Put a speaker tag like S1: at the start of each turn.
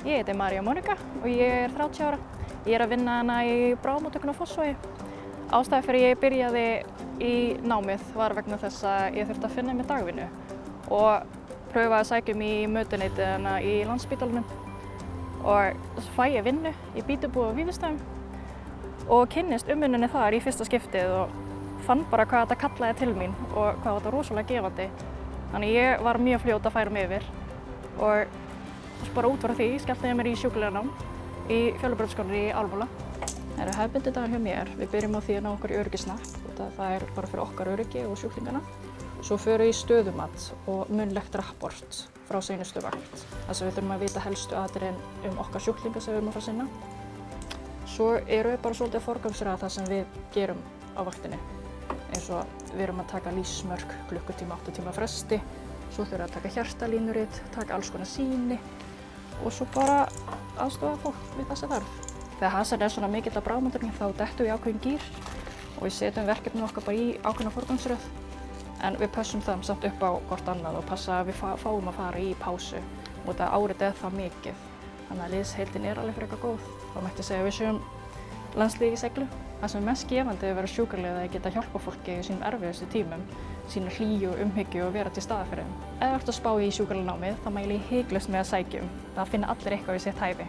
S1: Ég heiti María Monika og ég er 30 ára. Ég er að vinna hana í bráðamóttökunni á Fossvogi. Ástæða fyrir ég byrjaði í námið var vegna þess að ég þurfti að finna mér dagvinnu og pröfaði að sækja í mötuneytið hana í Landspítalanum. Og svo fæ ég vinnu í Bítubúð á Vífilsstöðum og kynnist umvinnunni þar í fyrsta skiptið og fann bara hvað þetta kallaði til mín og hvað þetta rosalega gefandi. Þannig ég var mjög fljót að færa mig yfir og bara út frá því skellti ég mér í sjúklinganám í Fjölubrautaskólanum í Ármúla. Það eru hefðbundin dagar hjá mér. Við byrjum á því að ná okkur í öryggisnapp. Það er bara fyrir okkar öryggi og sjúklingana. Svo förum við í stöðumat og munnlegt rapport frá seinustu vakt. Þess að við þurfum að vita helstu atriðin okkar sjúklinga sem við erum að fara að sinna. Svo erum við bara svolítið að forgangsraða það sem við gerum á vaktinni. Eins og við erum að taka lífsmörk klukkutíma, 8 tíma fresti. Svo þurfum við að taka hjartalínurit, taka alls konar sýni og svo bara aðstoða fólk við þessi þarf. Þegar hasar er svona mikill af bráðamóttökunni þá dettum við í ákveðin gír og við setjum verkefnin okkar bara í ákveðna forgangsröð. En við pössum það samt upp á hvort annað og passa að við fáum að fara í pásu og þetta árið er það mikið. Þannig að liðsheildin er alveg frekar góð. Þá mætti segja að við séum landslið í seglu. Það sem er mest gefandi að vera sjúkraliði að geta hjálpa fólki í sínum erfiðustu tímum, sína hlýju og umhyggju og vera til staðar fyrir þeim. Ef þú ert að spá í sjúkraliðanámið þá mæli ég hiklaust með að sækja um. Það finna allir eitthvað við sitt hæfi.